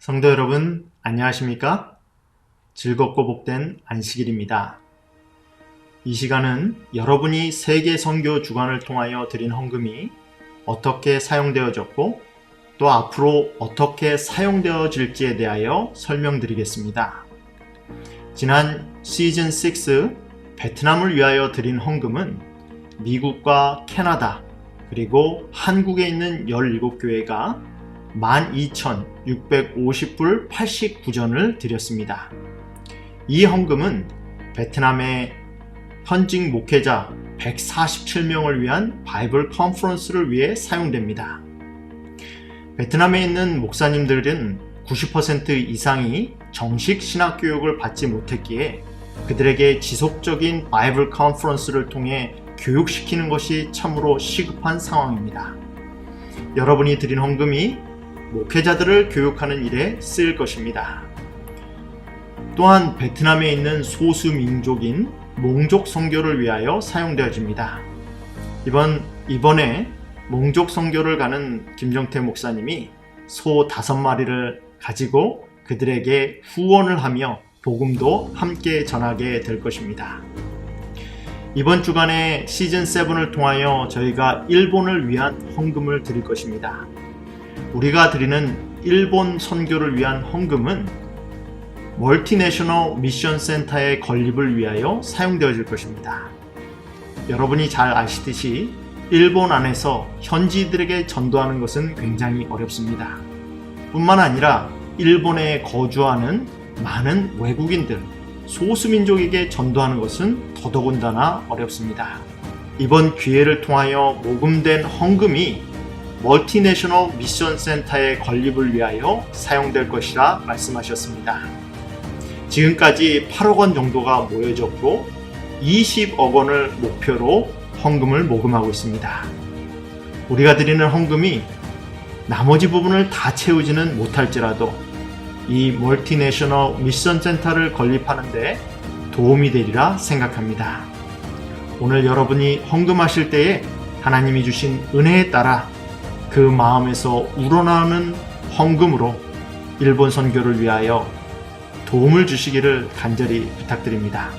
성도 여러분, 안녕하십니까? 즐겁고 복된 안식일입니다. 이 시간은 여러분이 세계 선교 주간을 통하여 드린 헌금이 어떻게 사용되어졌고 또 앞으로 어떻게 사용되어질지에 대하여 설명드리겠습니다. 지난 시즌 6 베트남을 위하여 드린 헌금은 미국과 캐나다 그리고 한국에 있는 17교회가 12,650불 89전을 드렸습니다. 이 헌금은 베트남의 현직 목회자 147명을 위한 바이블 컨퍼런스를 위해 사용됩니다. 베트남에 있는 목사님들은 90% 이상이 정식 신학교육을 받지 못했기에 그들에게 지속적인 바이블 컨퍼런스를 통해 교육시키는 것이 참으로 시급한 상황입니다. 여러분이 드린 헌금이 목회자들을 교육하는 일에 쓰일 것입니다. 또한 베트남에 있는 소수 민족인 몽족 선교를 위하여 사용되어집니다. 이번에 몽족 선교를 가는 김정태 목사님이 소 5마리를 가지고 그들에게 후원을 하며 복음도 함께 전하게 될 것입니다. 이번 주간에 시즌 7을 통하여 저희가 일본을 위한 헌금을 드릴 것입니다. 우리가 드리는 일본 선교를 위한 헌금은 멀티내셔널 미션 센터의 건립을 위하여 사용되어질 것입니다. 여러분이 잘 아시듯이 일본 안에서 현지인들에게 전도하는 것은 굉장히 어렵습니다. 뿐만 아니라 일본에 거주하는 많은 외국인들, 소수민족에게 전도하는 것은 더더군다나 어렵습니다. 이번 기회를 통하여 모금된 헌금이 멀티내셔널 미션 센터의 건립을 위하여 사용될 것이라 말씀하셨습니다. 지금까지 8억 원 정도가 모여졌고 20억 원을 목표로 헌금을 모금하고 있습니다. 우리가 드리는 헌금이 나머지 부분을 다 채우지는 못할지라도 이 멀티내셔널 미션 센터를 건립하는 데 도움이 되리라 생각합니다. 오늘 여러분이 헌금하실 때에 하나님이 주신 은혜에 따라 그 마음에서 우러나오는 헌금으로 일본 선교를 위하여 도움을 주시기를 간절히 부탁드립니다.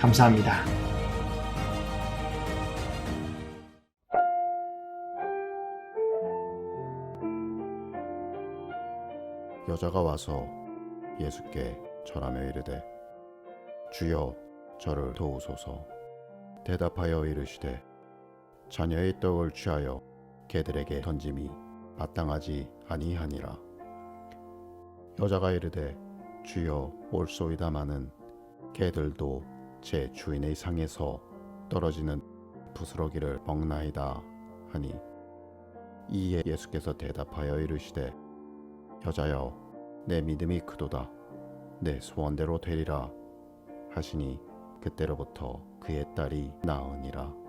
감사합니다. 여자가 와서 예수께 절하며 이르되 주여 저를 도우소서. 대답하여 이르시되 자녀의 떡을 취하여 개들에게 던짐이 마땅하지 아니하니라. 여자가 이르되 주여 옳소이다마는 개들도 제 주인의 상에서 떨어지는 부스러기를 먹나이다 하니 이에 예수께서 대답하여 이르시되 여자여 내 믿음이 크도다. 내 소원대로 되리라 하시니 그때로부터 그의 딸이 나으니라.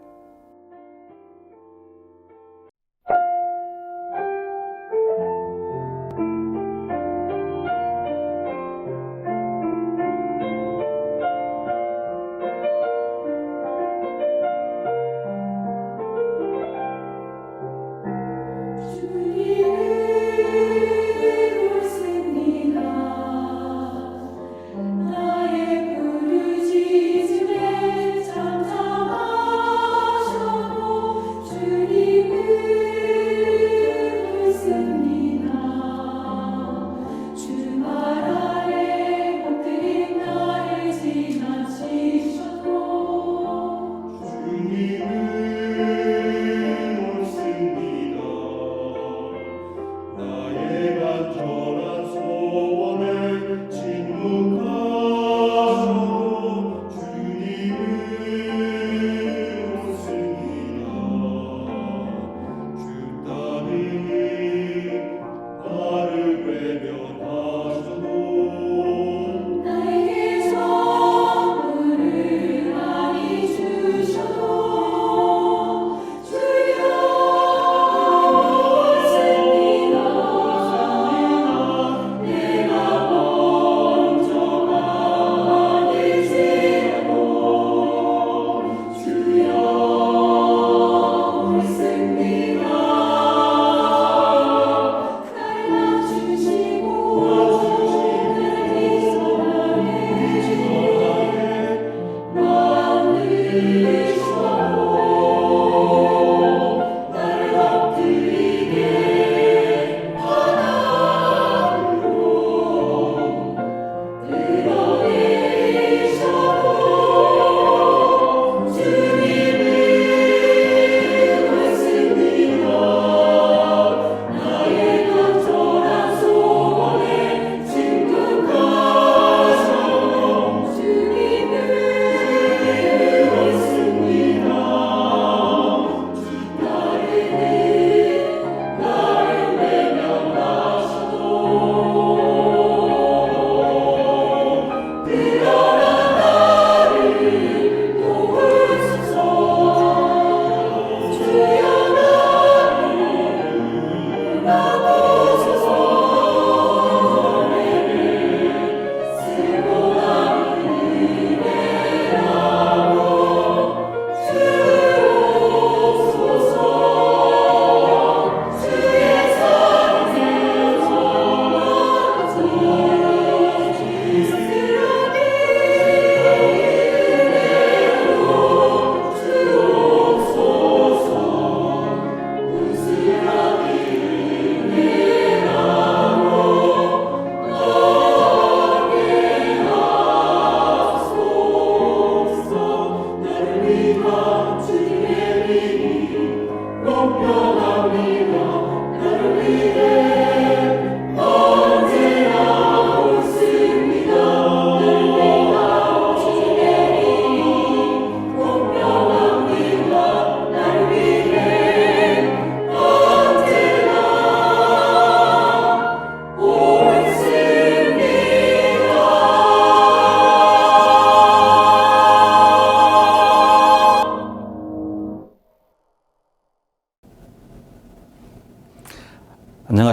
나의 부르짖음에 잠잠하라.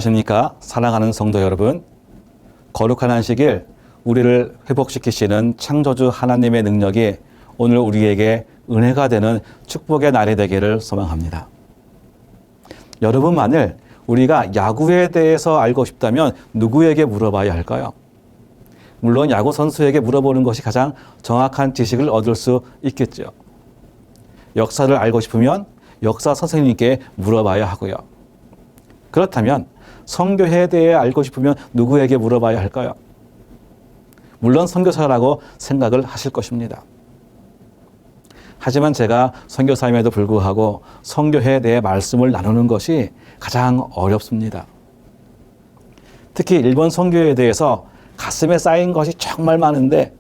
안녕하십니까? 사랑하는 성도 여러분. 거룩한 안식일, 우리를 회복시키시는 창조주 하나님의 능력이 오늘 우리에게 은혜가 되는 축복의 날이 되기를 소망합니다. 여러분, 만일 우리가 야구에 대해서 알고 싶다면 누구에게 물어봐야 할까요? 물론 야구 선수에게 물어보는 것이 가장 정확한 지식을 얻을 수 있겠죠. 역사를 알고 싶으면 역사 선생님께 물어봐야 하고요. 그렇다면 선교회에 대해 알고 싶으면 누구에게 물어봐야 할까요? 물론 선교사라고 생각을 하실 것입니다. 하지만 제가 선교사임에도 불구하고 선교회에 대해 말씀을 나누는 것이 가장 어렵습니다. 특히 일본 선교회에 대해서 가슴에 쌓인 것이 정말 많은데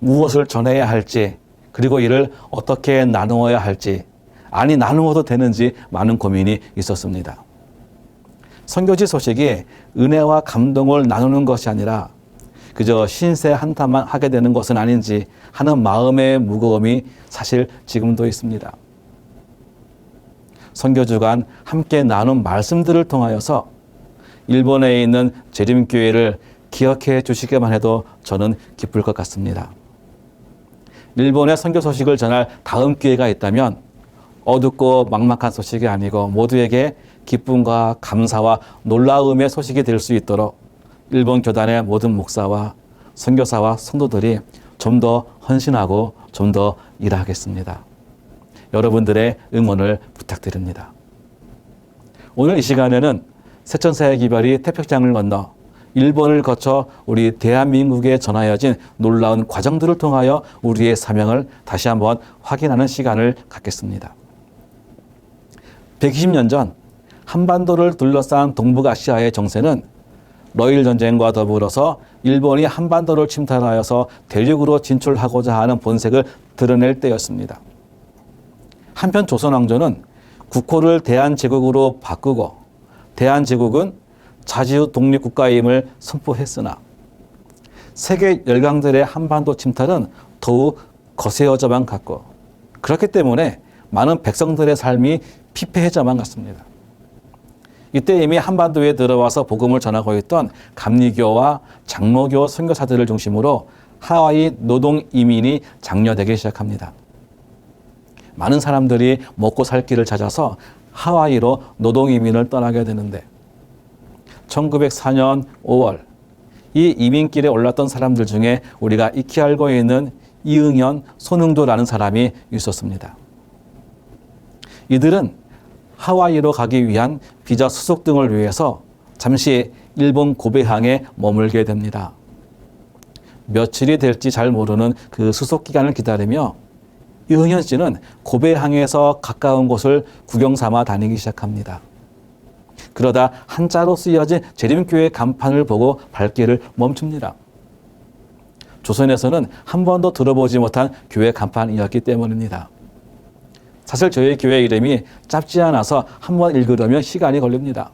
무엇을 전해야 할지, 그리고 이를 어떻게 나누어야 할지, 아니 나누어도 되는지 많은 고민이 있었습니다. 선교지 소식이 은혜와 감동을 나누는 것이 아니라 그저 신세 한탄만 하게 되는 것은 아닌지 하는 마음의 무거움이 사실 지금도 있습니다. 선교 주간 함께 나눈 말씀들을 통하여서 일본에 있는 재림교회를 기억해 주시기만 해도 저는 기쁠 것 같습니다. 일본의 선교 소식을 전할 다음 기회가 있다면 어둡고 막막한 소식이 아니고 모두에게 기쁨과 감사와 놀라움의 소식이 될 수 있도록 일본 교단의 모든 목사와 선교사와 성도들이 좀 더 헌신하고 좀 더 일하겠습니다. 여러분들의 응원을 부탁드립니다. 오늘 이 시간에는 세천사의 기별이 태평양을 건너 일본을 거쳐 우리 대한민국에 전하여진 놀라운 과정들을 통하여 우리의 사명을 다시 한번 확인하는 시간을 갖겠습니다. 120년 전 한반도를 둘러싼 동북아시아의 정세는 러일 전쟁과 더불어서 일본이 한반도를 침탈하여서 대륙으로 진출하고자 하는 본색을 드러낼 때였습니다. 한편 조선 왕조는 국호를 대한제국으로 바꾸고 대한제국은 자주 독립국가임을 선포했으나 세계 열강들의 한반도 침탈은 더욱 거세어져만 갔고, 그렇기 때문에 많은 백성들의 삶이 피폐해져만 갔습니다. 이때 이미 한반도에 들어와서 복음을 전하고 있던 감리교와 장로교 선교사들을 중심으로 하와이 노동 이민이 장려되기 시작합니다. 많은 사람들이 먹고 살 길을 찾아서 하와이로 노동 이민을 떠나게 되는데 1904년 5월 이 이민길에 올랐던 사람들 중에 우리가 익히 알고 있는 이응현, 손흥조라는 사람이 있었습니다. 이들은 하와이로 가기 위한 비자 수속 등을 위해서 잠시 일본 고베항에 머물게 됩니다. 며칠이 될지 잘 모르는 그 수속 기간을 기다리며 이응현 씨는 고베항에서 가까운 곳을 구경 삼아 다니기 시작합니다. 그러다 한자로 쓰여진 재림교회 간판을 보고 발길을 멈춥니다. 조선에서는 한 번도 들어보지 못한 교회 간판이었기 때문입니다. 사실 저희 교회 이름이 짧지 않아서 한번 읽으려면 시간이 걸립니다.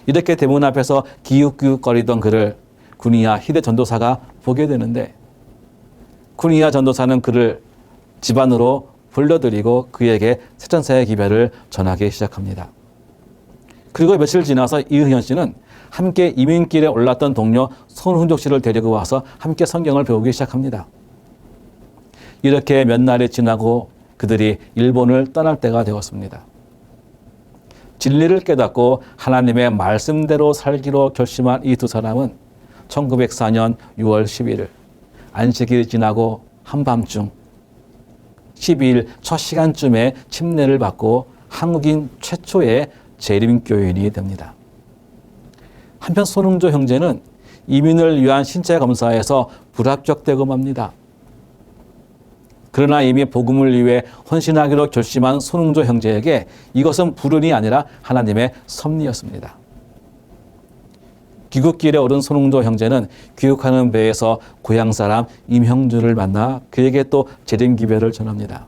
이렇게 대문 앞에서 기웃기웃거리던 그를 군이야 히데 전도사가 보게 되는데, 군이야 전도사는 그를 집안으로 불러들이고 그에게 세천사의 기별을 전하기 시작합니다. 그리고 며칠 지나서 이응현 씨는 함께 이민길에 올랐던 동료 손흥족 씨를 데리고 와서 함께 성경을 배우기 시작합니다. 이렇게 몇 날이 지나고 그들이 일본을 떠날 때가 되었습니다. 진리를 깨닫고 하나님의 말씀대로 살기로 결심한 이 두 사람은 1904년 6월 11일 안식일이 지나고 한밤중 12일 첫 시간쯤에 침례를 받고 한국인 최초의 재림교인이 됩니다. 한편 손흥조 형제는 이민을 위한 신체 검사에서 불합격되고 맙니다. 그러나 이미 복음을 위해 헌신하기로 결심한 손흥조 형제에게 이것은 불운이 아니라 하나님의 섭리였습니다. 귀국길에 오른 손흥조 형제는 귀국하는 배에서 고향 사람 임형주를 만나 그에게 또 재림기별을 전합니다.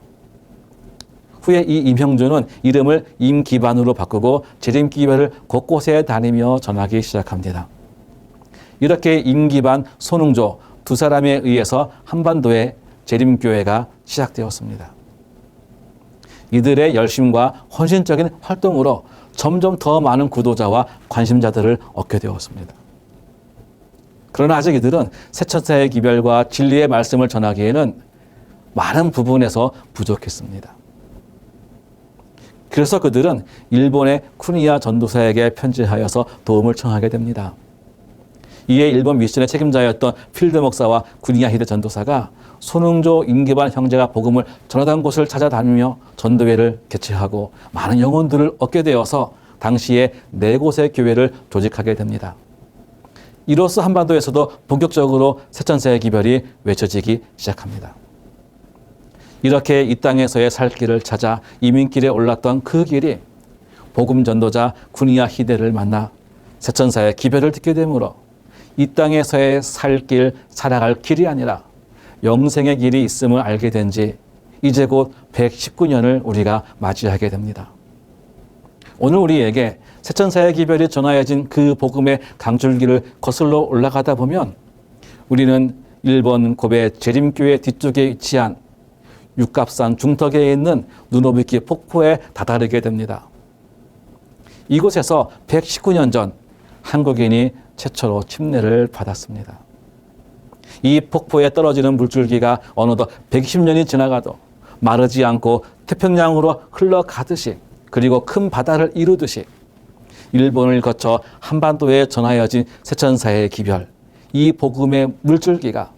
후에 이 임형주는 이름을 임기반으로 바꾸고 재림기별을 곳곳에 다니며 전하기 시작합니다. 이렇게 임기반, 손흥조 두 사람에 의해서 한반도에 재림교회가 시작되었습니다. 이들의 열심과 헌신적인 활동으로 점점 더 많은 구도자와 관심자들을 얻게 되었습니다. 그러나 아직 이들은 세천사의 기별과 진리의 말씀을 전하기에는 많은 부분에서 부족했습니다. 그래서 그들은 일본의 쿠니야 전도사에게 편지하여서 도움을 청하게 됩니다. 이에 일본 미션의 책임자였던 필드 목사와 쿠니야 히데 전도사가 손흥조 임기반 형제가 복음을 전하던 곳을 찾아다니며 전도회를 개최하고 많은 영혼들을 얻게 되어서 당시에 4곳의 교회를 조직하게 됩니다. 이로써 한반도에서도 본격적으로 세천사의 기별이 외쳐지기 시작합니다. 이렇게 이 땅에서의 살 길을 찾아 이민길에 올랐던 그 길이 복음 전도자 쿠니야 히데를 만나 세천사의 기별을 듣게 되므로 이 땅에서의 살 길, 살아갈 길이 아니라 영생의 길이 있음을 알게 된 지 이제 곧 119년을 우리가 맞이하게 됩니다. 오늘 우리에게 세천사의 기별이 전하여진 그 복음의 강줄기를 거슬러 올라가다 보면 우리는 일본 고베 재림교회 뒤쪽에 위치한 육갑산 중턱에 있는 누노비키 폭포에 다다르게 됩니다. 이곳에서 119년 전 한국인이 최초로 침례를 받았습니다. 이 폭포에 떨어지는 물줄기가 어느덧 120년이 지나가도 마르지 않고 태평양으로 흘러가듯이 그리고 큰 바다를 이루듯이 일본을 거쳐 한반도에 전하여진 세천사의 기별, 이 복음의 물줄기가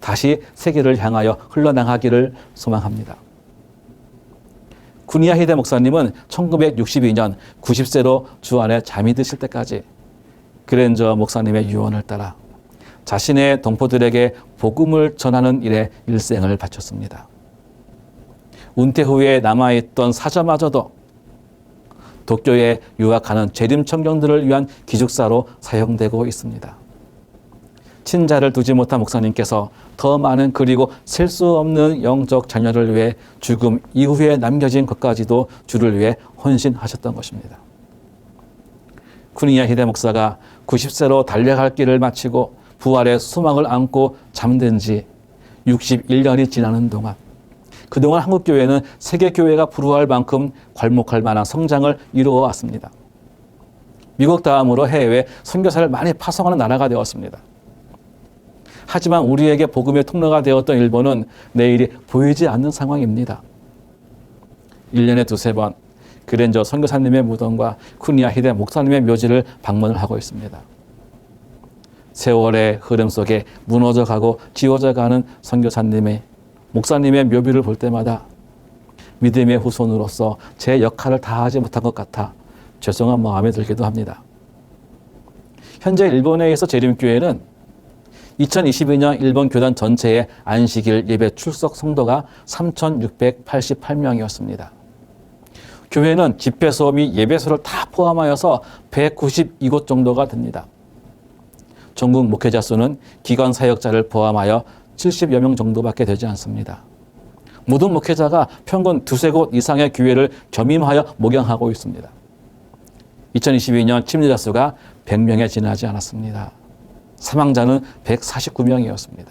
다시 세계를 향하여 흘러나가기를 소망합니다. 쿠니야 히데 목사님은 1962년 90세로 주 안에 잠이 드실 때까지 그랜저 목사님의 유언을 따라 자신의 동포들에게 복음을 전하는 일에 일생을 바쳤습니다. 은퇴 후에 남아있던 사저마저도 도쿄에 유학하는 재림 청년들을 위한 기숙사로 사용되고 있습니다. 친자를 두지 못한 목사님께서 더 많은 그리고 셀 수 없는 영적 자녀를 위해 죽음 이후에 남겨진 것까지도 주를 위해 헌신하셨던 것입니다. 쿠니야 히데 목사가 90세로 달려갈 길을 마치고 부활의 소망을 안고 잠든 지 61년이 지나는 동안 그동안 한국교회는 세계교회가 불우할 만큼 괄목할 만한 성장을 이루어 왔습니다. 미국 다음으로 해외에 선교사를 많이 파송하는 나라가 되었습니다. 하지만 우리에게 복음의 통로가 되었던 일본은 내일이 보이지 않는 상황입니다. 1년에 두세 번 그랜저 선교사님의 무덤과 쿠니야 히데 목사님의 묘지를 방문을 하고 있습니다. 세월의 흐름 속에 무너져가고 지워져가는 선교사님의 목사님의 묘비를 볼 때마다 믿음의 후손으로서 제 역할을 다하지 못한 것 같아 죄송한 마음이 들기도 합니다. 현재 일본에 있어 재림교회는 2022년 일본 교단 전체의 안식일 예배 출석 성도가 3,688명이었습니다. 교회는 집회소 및 예배소를 다 포함하여서 192곳 정도가 됩니다. 전국 목회자 수는 기관 사역자를 포함하여 70여 명 정도밖에 되지 않습니다. 모든 목회자가 평균 두세 곳 이상의 교회를 겸임하여 목양하고 있습니다. 2022년 침례자 수가 100명에 지나지 않았습니다. 사망자는 149명이었습니다.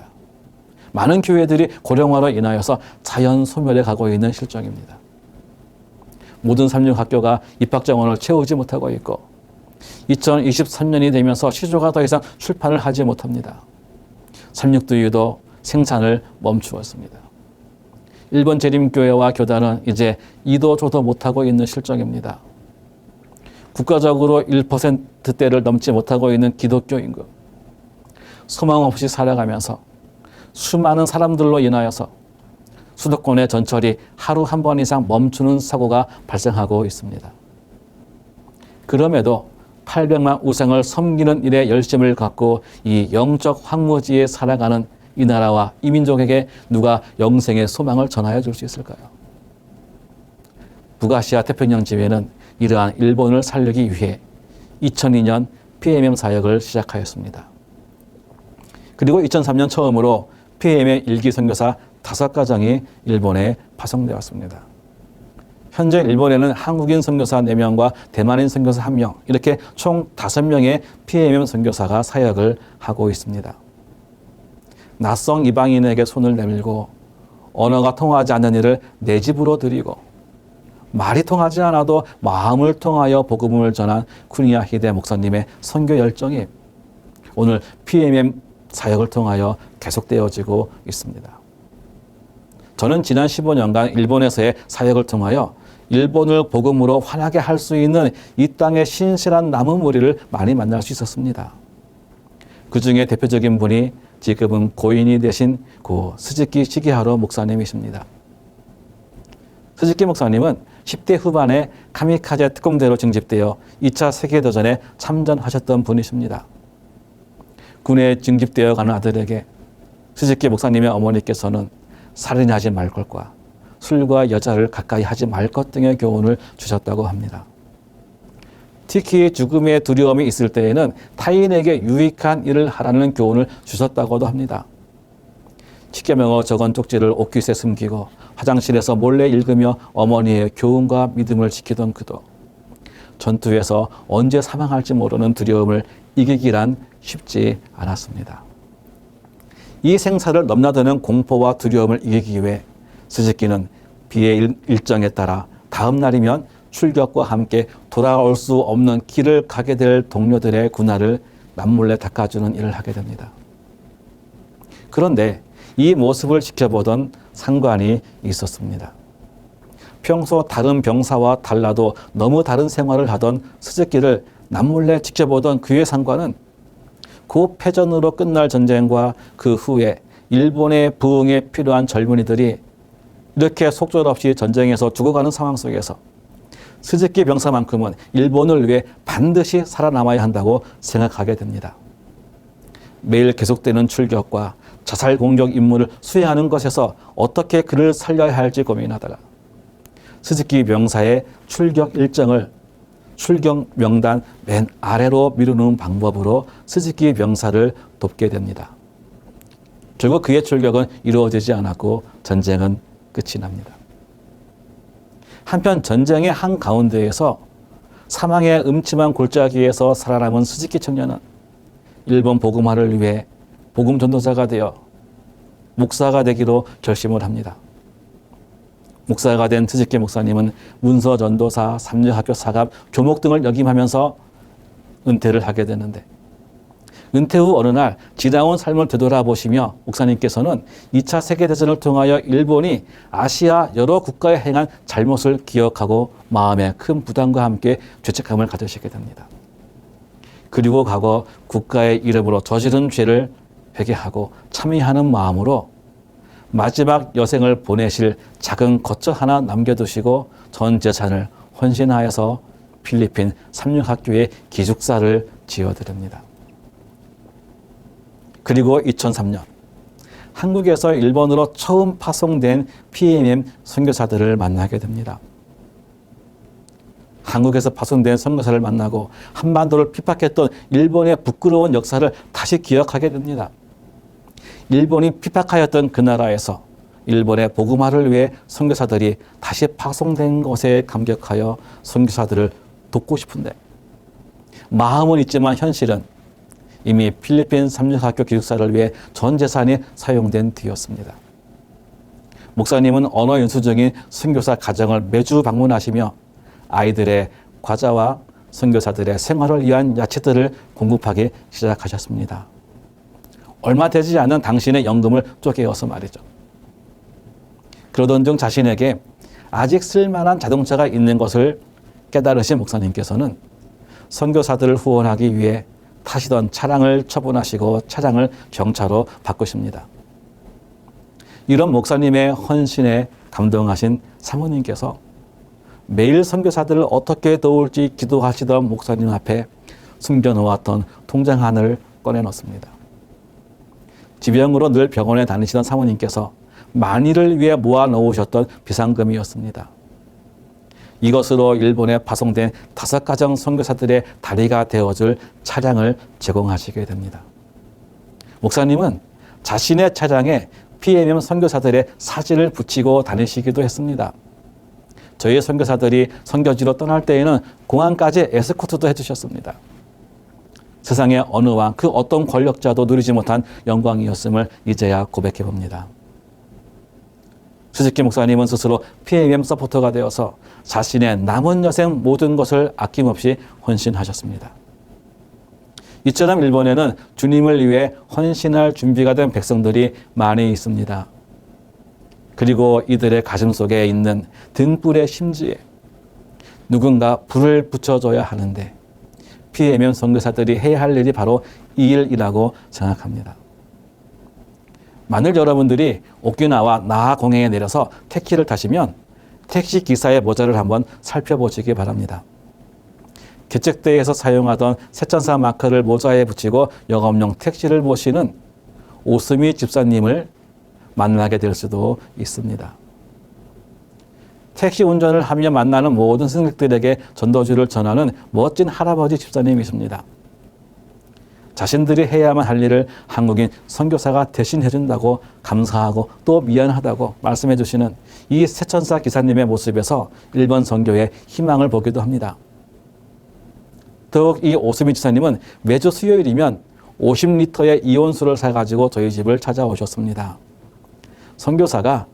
많은 교회들이 고령화로 인하여서 자연 소멸해 가고 있는 실정입니다. 모든 삼육학교가 입학 정원을 채우지 못하고 있고 2023년이 되면서 시조가 더 이상 출판을 하지 못합니다. 삼육두유도 생산을 멈추었습니다. 일본 재림교회와 교단은 이제 이도 저도 못하고 있는 실정입니다. 국가적으로 1%대를 넘지 못하고 있는 기독교 인구, 소망 없이 살아가면서 수많은 사람들로 인하여서 수도권의 전철이 하루 한 번 이상 멈추는 사고가 발생하고 있습니다. 그럼에도 800만 우상을 섬기는 일에 열심을 갖고 이 영적 황무지에 살아가는 이 나라와 이 민족에게 누가 영생의 소망을 전하여 줄 수 있을까요? 북아시아 태평양 지회는 이러한 일본을 살리기 위해 2002년 PMM 사역을 시작하였습니다. 그리고 2003년 처음으로 PM의 일기 선교사 5가정이 일본에 파송되었습니다. 현재 일본에는 한국인 선교사 4명과 대만인 선교사 1명, 이렇게 총 5명의 PMM 선교사가 사역을 하고 있습니다. 낯선 이방인에게 손을 내밀고 언어가 통하지 않는 이를 내 집으로 들이고 말이 통하지 않아도 마음을 통하여 복음을 전한 쿠니아 히데 목사님의 선교 열정이 오늘 PMM 사역을 통하여 계속되어지고 있습니다. 저는 지난 15년간 일본에서의 사역을 통하여 일본을 복음으로 환하게 할 수 있는 이 땅의 신실한 나무 무리를 많이 만날 수 있었습니다. 그 중에 대표적인 분이 지금은 고인이 되신 고 스즈키 시게하루 목사님이십니다. 스즈키 목사님은 10대 후반에 카미카제 특공대로 징집되어 2차 세계대전에 참전하셨던 분이십니다. 군에 징집되어 가는 아들에게 스즈키 목사님의 어머니께서는 살인하지 말 것과 술과 여자를 가까이 하지 말 것 등의 교훈을 주셨다고 합니다. 특히 죽음의 두려움이 있을 때에는 타인에게 유익한 일을 하라는 교훈을 주셨다고도 합니다. 십계명어 적은 쪽지를 옷깃에 숨기고 화장실에서 몰래 읽으며 어머니의 교훈과 믿음을 지키던 그도 전투에서 언제 사망할지 모르는 두려움을 이기기란 쉽지 않았습니다. 이 생사를 넘나드는 공포와 두려움을 이기기 위해 스즈키는 비의 일정에 따라 다음 날이면 출격과 함께 돌아올 수 없는 길을 가게 될 동료들의 군화를 남몰래 닦아주는 일을 하게 됩니다. 그런데 이 모습을 지켜보던 상관이 있었습니다. 평소 다른 병사와 달라도 너무 다른 생활을 하던 스즈키를 남몰래 지켜보던 그의 상관은 그 패전으로 끝날 전쟁과 그 후에 일본의 부흥에 필요한 젊은이들이 이렇게 속절없이 전쟁에서 죽어가는 상황 속에서 스즈키 병사만큼은 일본을 위해 반드시 살아남아야 한다고 생각하게 됩니다. 매일 계속되는 출격과 자살 공격 임무를 수행하는 것에서 어떻게 그를 살려야 할지 고민하다가 스즈키 병사의 출격 일정을 출격 명단 맨 아래로 미루는 방법으로 스즈키 병사를 돕게 됩니다. 결국 그의 출격은 이루어지지 않았고 전쟁은 끝이 납니다. 한편 전쟁의 한가운데에서 사망의 음침한 골짜기에서 살아남은 스즈키 청년은 일본 복음화를 위해 복음 전도자가 되어 목사가 되기로 결심을 합니다. 목사가 된 스즈키 목사님은 문서 전도사, 삼류학교 사갑, 교목 등을 역임하면서 은퇴를 하게 되는데 은퇴 후 어느 날 지나온 삶을 되돌아보시며 목사님께서는 2차 세계대전을 통하여 일본이 아시아 여러 국가에 행한 잘못을 기억하고 마음에 큰 부담과 함께 죄책감을 가지시게 됩니다. 그리고 과거 국가의 이름으로 저지른 죄를 회개하고 참회하는 마음으로 마지막 여생을 보내실 작은 거처 하나 남겨두시고 전 재산을 헌신하여서 필리핀 삼육학교에 기숙사를 지어드립니다. 그리고 2003년 한국에서 일본으로 처음 파송된 PMM 선교사들을 만나게 됩니다. 한국에서 파송된 선교사를 만나고 한반도를 핍박했던 일본의 부끄러운 역사를 다시 기억하게 됩니다. 일본이 핍박하였던 그 나라에서 일본의 복음화를 위해 선교사들이 다시 파송된 것에 감격하여 선교사들을 돕고 싶은데 마음은 있지만 현실은 이미 필리핀 삼육학교 기숙사를 위해 전 재산이 사용된 뒤였습니다. 목사님은 언어 연수 중인 선교사 가정을 매주 방문하시며 아이들의 과자와 선교사들의 생활을 위한 야채들을 공급하기 시작하셨습니다. 얼마 되지 않은 당신의 연금을 쪼개어서 말이죠. 그러던 중 자신에게 아직 쓸만한 자동차가 있는 것을 깨달으신 목사님께서는 선교사들을 후원하기 위해 타시던 차량을 처분하시고 차량을 경차로 바꾸십니다. 이런 목사님의 헌신에 감동하신 사모님께서 매일 선교사들을 어떻게 도울지 기도하시던 목사님 앞에 숨겨놓았던 통장한을 꺼내놓습니다. 지병으로 늘 병원에 다니시던 사모님께서 만일을 위해 모아놓으셨던 비상금이었습니다. 이것으로 일본에 파송된 5가정 선교사들의 다리가 되어줄 차량을 제공하시게 됩니다. 목사님은 자신의 차량에 PMM 선교사들의 사진을 붙이고 다니시기도 했습니다. 저희 선교사들이 선교지로 떠날 때에는 공항까지 에스코트도 해주셨습니다. 세상의 어느 왕, 그 어떤 권력자도 누리지 못한 영광이었음을 이제야 고백해 봅니다. 수직기 목사님은 스스로 PMM 서포터가 되어서 자신의 남은 여생 모든 것을 아낌없이 헌신하셨습니다. 이처럼 일본에는 주님을 위해 헌신할 준비가 된 백성들이 많이 있습니다. 그리고 이들의 가슴 속에 있는 등불의 심지에 누군가 불을 붙여줘야 하는데 PMM 선교사들이 해야 할 일이 바로 이 일이라고 생각합니다. 만일 여러분들이 오키나와 나하 공항에 내려서 택시를 타시면 택시 기사의 모자를 한번 살펴보시기 바랍니다. 개척대회에서 사용하던 세천사 마크를 모자에 붙이고 영업용 택시를 모시는 오스미 집사님을 만나게 될 수도 있습니다. 택시 운전을 하며 만나는 모든 승객들에게 전도주를 전하는 멋진 할아버지 집사님이십니다. 자신들이 해야만 할 일을 한국인 선교사가 대신 해준다고 감사하고 또 미안하다고 말씀해 주시는 이 세천사 기사님의 모습에서 일본 선교의 희망을 보기도 합니다. 더욱 이 오스미 지사님은 매주 수요일이면 50리터의 이온수를 사가지고 저희 집을 찾아오셨습니다. 선교사가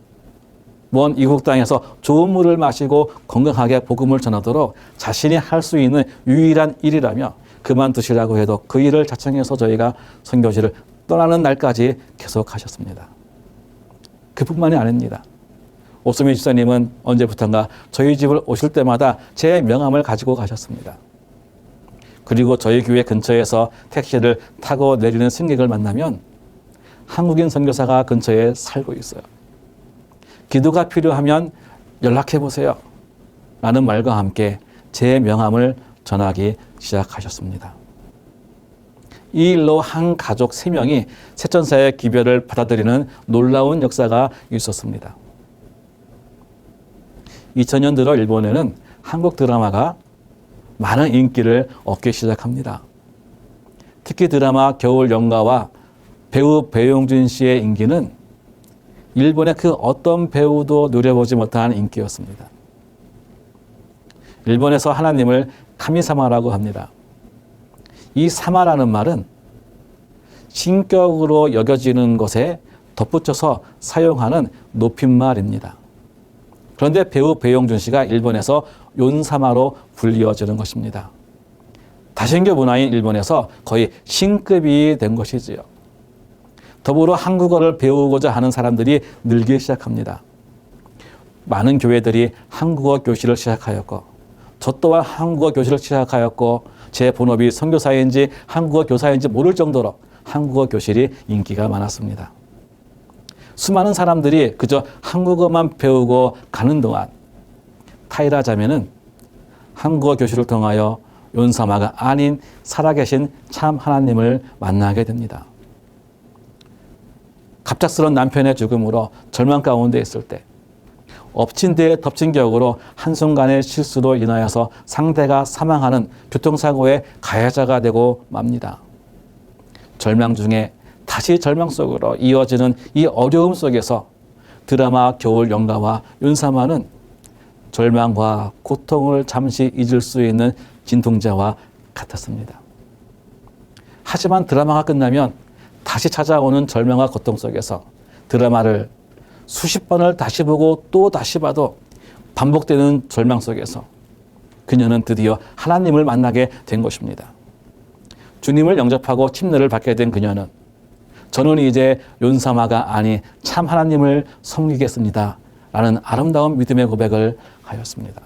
먼 이국 땅에서 좋은 물을 마시고 건강하게 복음을 전하도록 자신이 할 수 있는 유일한 일이라며 그만두시라고 해도 그 일을 자청해서 저희가 선교지를 떠나는 날까지 계속하셨습니다. 그뿐만이 아닙니다. 오스미 집사님은 언제부턴가 저희 집을 오실 때마다 제 명함을 가지고 가셨습니다. 그리고 저희 교회 근처에서 택시를 타고 내리는 승객을 만나면 한국인 선교사가 근처에 살고 있어요. 기도가 필요하면 연락해 보세요. 라는 말과 함께 제 명함을 전하기 시작하셨습니다. 이 일로 한 가족 3명이 세천사의 기별을 받아들이는 놀라운 역사가 있었습니다. 2000년 들어 일본에는 한국 드라마가 많은 인기를 얻기 시작합니다. 특히 드라마 겨울 연가와 배우 배용준 씨의 인기는 일본의 그 어떤 배우도 누려보지 못한 인기였습니다. 일본에서 하나님을 카미사마라고 합니다. 이 사마라는 말은 신격으로 여겨지는 것에 덧붙여서 사용하는 높임말입니다. 그런데 배우 배용준 씨가 일본에서 윤사마로 불리워지는 것입니다. 다신교 문화인 일본에서 거의 신급이 된 것이지요. 더불어 한국어를 배우고자 하는 사람들이 늘기 시작합니다. 많은 교회들이 한국어 교실을 시작하였고 저 또한 한국어 교실을 시작하였고 제 본업이 선교사인지 한국어 교사인지 모를 정도로 한국어 교실이 인기가 많았습니다. 수많은 사람들이 그저 한국어만 배우고 가는 동안 타이라 자매는 한국어 교실을 통하여 윤사마가 아닌 살아계신 참 하나님을 만나게 됩니다. 갑작스런 남편의 죽음으로 절망 가운데 있을 때 엎친 데 덮친 격으로 한순간의 실수로 인하여서 상대가 사망하는 교통사고의 가해자가 되고 맙니다. 절망 중에 다시 절망 속으로 이어지는 이 어려움 속에서 드라마 겨울 연가와 윤사마는 절망과 고통을 잠시 잊을 수 있는 진통제와 같았습니다. 하지만 드라마가 끝나면 다시 찾아오는 절망과 고통 속에서 드라마를 수십 번을 다시 보고 또 다시 봐도 반복되는 절망 속에서 그녀는 드디어 하나님을 만나게 된 것입니다. 주님을 영접하고 침례를 받게 된 그녀는 저는 이제 윤사마가 아닌 참 하나님을 섬기겠습니다. 라는 아름다운 믿음의 고백을 하였습니다.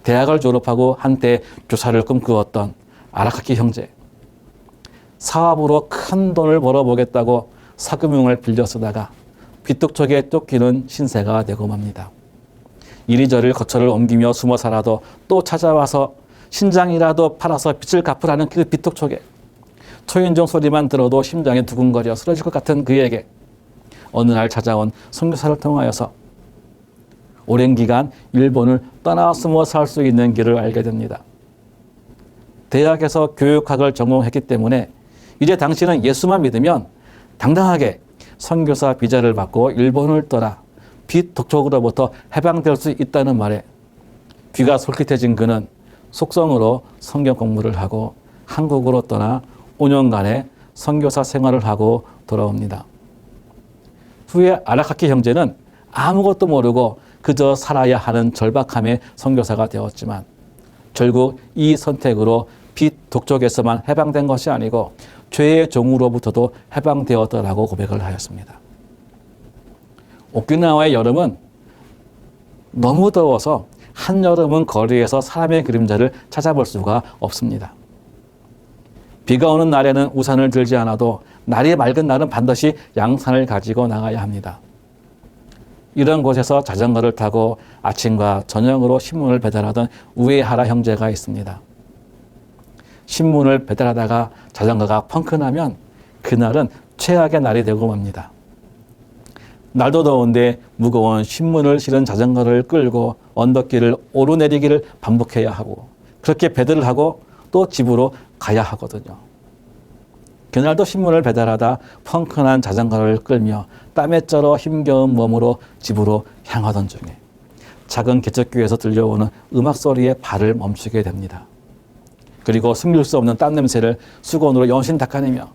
대학을 졸업하고 한때 교사를 꿈꾸었던 아라카키 형제. 사업으로 큰 돈을 벌어보겠다고 사금융을 빌려 쓰다가 비뚝촉에 쫓기는 신세가 되고 맙니다. 이리저리 거처를 옮기며 숨어 살아도 또 찾아와서 신장이라도 팔아서 빚을 갚으라는 그 비뚝촉에 초인종 소리만 들어도 심장이 두근거려 쓰러질 것 같은 그에게 어느 날 찾아온 선교사를 통하여서 오랜 기간 일본을 떠나 숨어 살 수 있는 길을 알게 됩니다. 대학에서 교육학을 전공했기 때문에 이제 당신은 예수만 믿으면 당당하게 선교사 비자를 받고 일본을 떠나 빚 독촉으로부터 해방될 수 있다는 말에 귀가 솔깃해진 그는 속성으로 성경 공부를 하고 한국으로 떠나 5년간의 선교사 생활을 하고 돌아옵니다. 후에 아라카키 형제는 아무것도 모르고 그저 살아야 하는 절박함의 선교사가 되었지만 결국 이 선택으로 비독촉에서만 해방된 것이 아니고 죄의 종으로부터도 해방되었다라고 고백을 하였습니다. 오키나와의 여름은 너무 더워서 한여름은 거리에서 사람의 그림자를 찾아볼 수가 없습니다. 비가 오는 날에는 우산을 들지 않아도 날이 맑은 날은 반드시 양산을 가지고 나가야 합니다. 이런 곳에서 자전거를 타고 아침과 저녁으로 신문을 배달하던 우에하라 형제가 있습니다. 신문을 배달하다가 자전거가 펑크나면 그날은 최악의 날이 되고 맙니다. 날도 더운데 무거운 신문을 실은 자전거를 끌고 언덕길을 오르내리기를 반복해야 하고 그렇게 배달을 하고 또 집으로 가야 하거든요. 그날도 신문을 배달하다 펑크난 자전거를 끌며 땀에 쩔어 힘겨운 몸으로 집으로 향하던 중에 작은 개척교에서 들려오는 음악 소리에 발을 멈추게 됩니다. 그리고 숨길 수 없는 땀 냄새를 수건으로 연신 닦아내며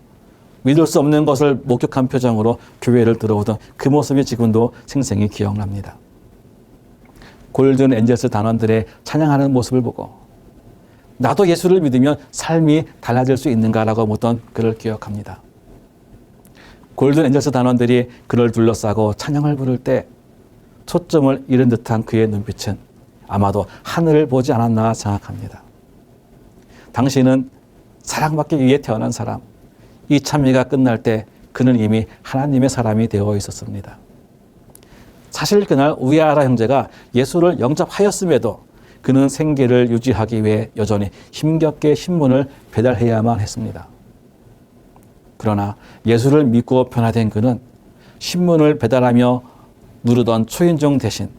믿을 수 없는 것을 목격한 표정으로 교회를 들어오던 그 모습이 지금도 생생히 기억납니다. 골든 엔젤스 단원들의 찬양하는 모습을 보고 나도 예수를 믿으면 삶이 달라질 수 있는가라고 묻던 그를 기억합니다. 골든 엔젤스 단원들이 그를 둘러싸고 찬양을 부를 때 초점을 잃은 듯한 그의 눈빛은 아마도 하늘을 보지 않았나 생각합니다. 당신은 사랑받기 위해 태어난 사람, 이 찬미가 끝날 때 그는 이미 하나님의 사람이 되어 있었습니다. 사실 그날 우에하라 형제가 예수를 영접하였음에도 그는 생계를 유지하기 위해 여전히 힘겹게 신문을 배달해야만 했습니다. 그러나 예수를 믿고 변화된 그는 신문을 배달하며 누르던 초인종 대신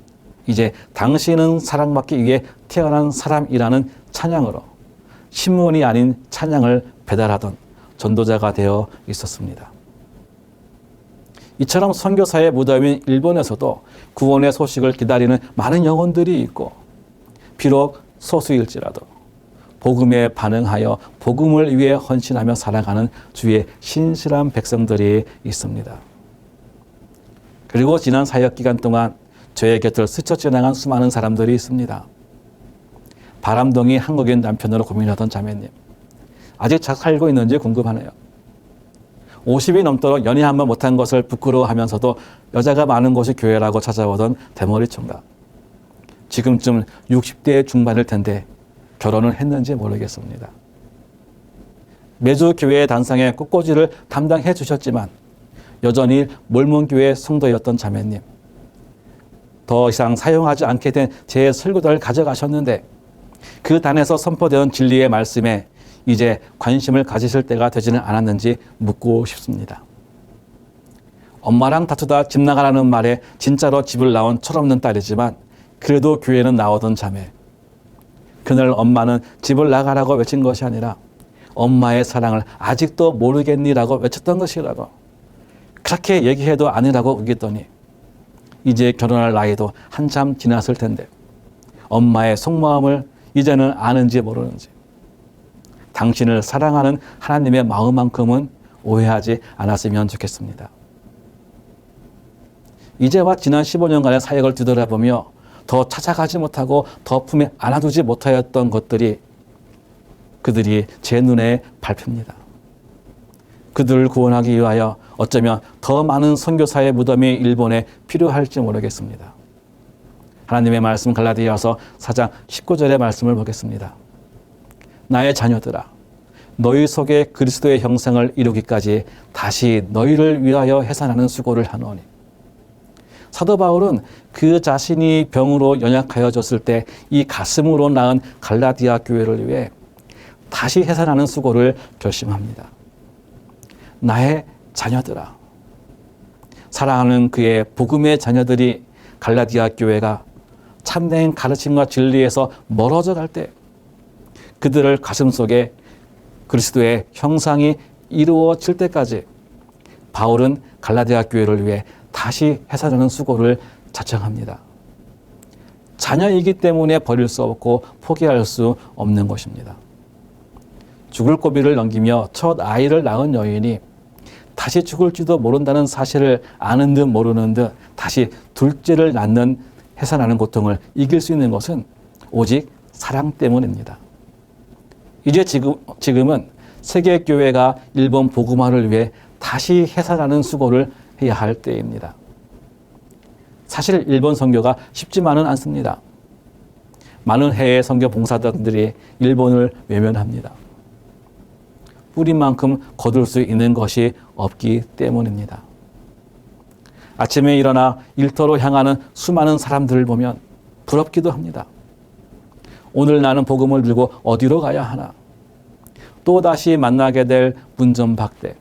이제 당신은 사랑받기 위해 태어난 사람이라는 찬양으로 신문이 아닌 찬양을 배달하던 전도자가 되어 있었습니다. 이처럼 선교사의 무덤인 일본에서도 구원의 소식을 기다리는 많은 영혼들이 있고 비록 소수일지라도 복음에 반응하여 복음을 위해 헌신하며 살아가는 주의 신실한 백성들이 있습니다. 그리고 지난 사역기간 동안 저의 곁을 스쳐 지나간 수많은 사람들이 있습니다. 바람둥이 한국인 남편으로 고민하던 자매님, 아직 잘 살고 있는지 궁금하네요. 50이 넘도록 연애 한번 못한 것을 부끄러워하면서도 여자가 많은 곳이 교회라고 찾아오던 대머리 총각. 지금쯤 60대 중반일 텐데 결혼을 했는지 모르겠습니다. 매주 교회의 단상에 꽃꽂이를 담당해 주셨지만 여전히 몰몬교회 성도였던 자매님. 더 이상 사용하지 않게 된 제 설교단을 가져가셨는데 그 단에서 선포되는 진리의 말씀에 이제 관심을 가지실 때가 되지는 않았는지 묻고 싶습니다. 엄마랑 다투다 집 나가라는 말에 진짜로 집을 나온 철없는 딸이지만 그래도 교회는 나오던 자매. 그날 엄마는 집을 나가라고 외친 것이 아니라 엄마의 사랑을 아직도 모르겠니라고 외쳤던 것이라고. 그렇게 얘기해도 아니라고 우겼더니 이제 결혼할 나이도 한참 지났을 텐데 엄마의 속마음을 이제는 아는지 모르는지 당신을 사랑하는 하나님의 마음만큼은 오해하지 않았으면 좋겠습니다. 이제와 지난 15년간의 사역을 뒤돌아보며 더 찾아가지 못하고 더 품에 안아두지 못하였던 것들이 그들이 제 눈에 밟힙니다. 그들을 구원하기 위하여 어쩌면 더 많은 선교사의 무덤이 일본에 필요할지 모르겠습니다. 하나님의 말씀 갈라디아서 4장 19절의 말씀을 보겠습니다. 나의 자녀들아, 너희 속에 그리스도의 형상을 이루기까지 다시 너희를 위하여 해산하는 수고를 하노니. 사도 바울은 그 자신이 병으로 연약하여졌을 때 이 가슴으로 낳은 갈라디아 교회를 위해 다시 해산하는 수고를 결심합니다. 나의 자녀들아, 사랑하는 그의 복음의 자녀들이 갈라디아 교회가 참된 가르침과 진리에서 멀어져 갈 때 그들을 가슴속에 그리스도의 형상이 이루어질 때까지 바울은 갈라디아 교회를 위해 다시 해산하는 수고를 자청합니다. 자녀이기 때문에 버릴 수 없고 포기할 수 없는 것입니다. 죽을 고비를 넘기며 첫 아이를 낳은 여인이 다시 죽을지도 모른다는 사실을 아는 듯 모르는 듯 다시 둘째를 낳는 해산하는 고통을 이길 수 있는 것은 오직 사랑 때문입니다. 이제 지금은 세계교회가 일본 복음화를 위해 다시 해산하는 수고를 해야 할 때입니다. 사실 일본 선교가 쉽지만은 않습니다. 많은 해외 선교 봉사자들이 일본을 외면합니다. 뿌린 만큼 거둘 수 있는 것이 없기 때문입니다. 아침에 일어나 일터로 향하는 수많은 사람들을 보면 부럽기도 합니다. 오늘 나는 복음을 들고 어디로 가야 하나? 또다시 만나게 될 문전박대.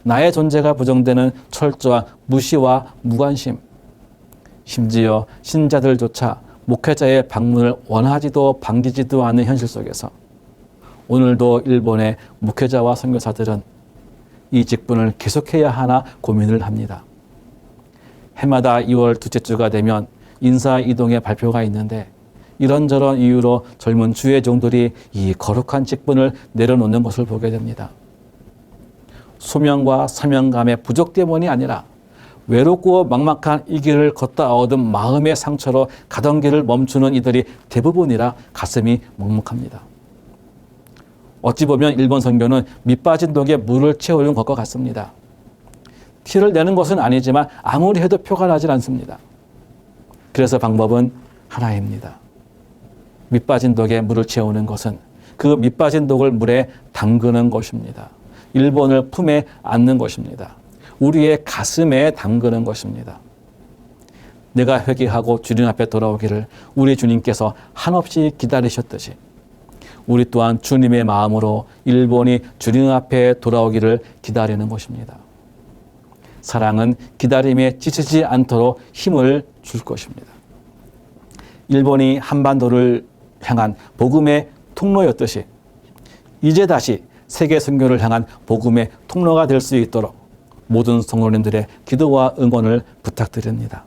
나의 존재가 부정되는 철저한 무시와 무관심. 심지어 신자들조차 목회자의 방문을 원하지도 반기지도 않는 현실 속에서 오늘도 일본의 목회자와 선교사들은 이 직분을 계속해야 하나 고민을 합니다. 해마다 2월 둘째 주가 되면 인사이동의 발표가 있는데 이런저런 이유로 젊은 주의 종들이 이 거룩한 직분을 내려놓는 것을 보게 됩니다. 소명과 사명감의 부족 때문이 아니라 외롭고 막막한 이 길을 걷다 얻은 마음의 상처로 가던 길을 멈추는 이들이 대부분이라 가슴이 먹먹합니다. 어찌 보면 일본 선교는 밑빠진 독에 물을 채우는 것과 같습니다. 티를 내는 것은 아니지만 아무리 해도 표가 나질 않습니다. 그래서 방법은 하나입니다. 밑빠진 독에 물을 채우는 것은 그 밑빠진 독을 물에 담그는 것입니다. 일본을 품에 안는 것입니다. 우리의 가슴에 담그는 것입니다. 내가 회개하고 주님 앞에 돌아오기를 우리 주님께서 한없이 기다리셨듯이 우리 또한 주님의 마음으로 일본이 주님 앞에 돌아오기를 기다리는 것입니다. 사랑은 기다림에 지치지 않도록 힘을 줄 것입니다. 일본이 한반도를 향한 복음의 통로였듯이 이제 다시 세계 선교를 향한 복음의 통로가 될 수 있도록 모든 성도님들의 기도와 응원을 부탁드립니다.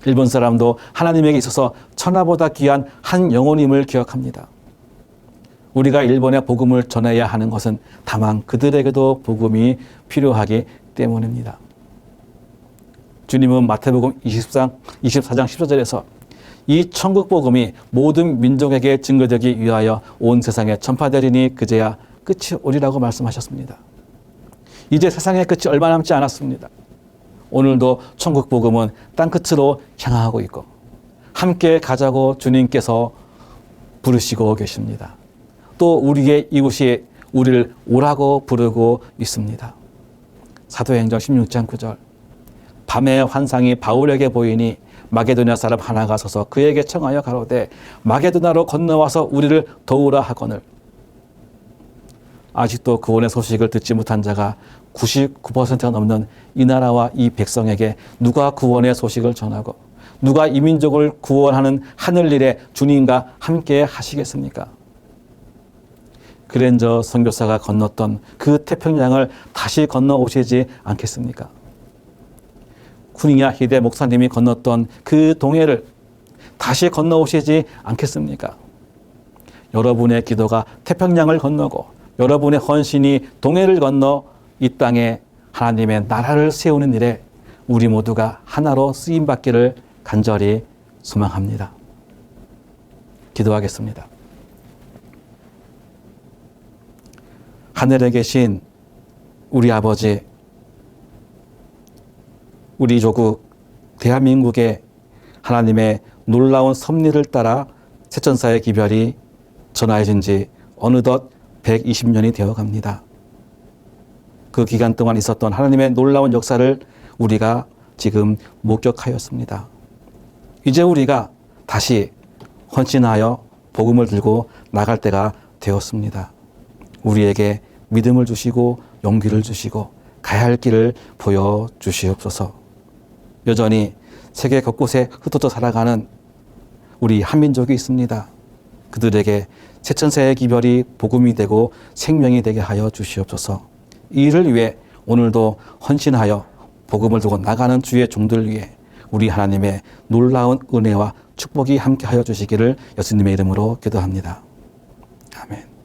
일본 사람도 하나님에게 있어서 천하보다 귀한 한 영혼임을 기억합니다. 우리가 일본에 복음을 전해야 하는 것은 다만 그들에게도 복음이 필요하기 때문입니다. 주님은 마태복음 24장 14절에서 이 천국 복음이 모든 민족에게 증거되기 위하여 온 세상에 전파되리니 그제야 끝이 오리라고 말씀하셨습니다. 이제 세상의 끝이 얼마 남지 않았습니다. 오늘도 천국 복음은 땅끝으로 향하고 있고 함께 가자고 주님께서 부르시고 계십니다. 또 우리의 이웃이 우리를 오라고 부르고 있습니다. 사도행전 16장 9절 밤의 환상이 바울에게 보이니 마게도냐 사람 하나가 서서 그에게 청하여 가로되 마게도냐로 건너와서 우리를 도우라 하거늘. 아직도 구원의 소식을 듣지 못한 자가 99%가 넘는 이 나라와 이 백성에게 누가 구원의 소식을 전하고 누가 이 민족을 구원하는 하늘 일에 주님과 함께 하시겠습니까? 그랜저 선교사가 건넜던 그 태평양을 다시 건너오시지 않겠습니까? 쿠니야 히데 목사님이 건넜던 그 동해를 다시 건너오시지 않겠습니까? 여러분의 기도가 태평양을 건너고 여러분의 헌신이 동해를 건너 이 땅에 하나님의 나라를 세우는 일에 우리 모두가 하나로 쓰임받기를 간절히 소망합니다. 기도하겠습니다. 하늘에 계신 우리 아버지, 우리 조국 대한민국의 하나님의 놀라운 섭리를 따라 새천사의 기별이 전하여진 지 어느덧 120년이 되어갑니다. 그 기간 동안 있었던 하나님의 놀라운 역사를 우리가 지금 목격하였습니다. 이제 우리가 다시 헌신하여 복음을 들고 나갈 때가 되었습니다. 우리에게 믿음을 주시고 용기를 주시고 가야 할 길을 보여주시옵소서. 여전히 세계 곳곳에 흩어져 살아가는 우리 한민족이 있습니다. 그들에게 새천사의 기별이 복음이 되고 생명이 되게 하여 주시옵소서. 이 일을 위해 오늘도 헌신하여 복음을 두고 나가는 주의 종들 위해 우리 하나님의 놀라운 은혜와 축복이 함께 하여 주시기를 예수님의 이름으로 기도합니다. 아멘.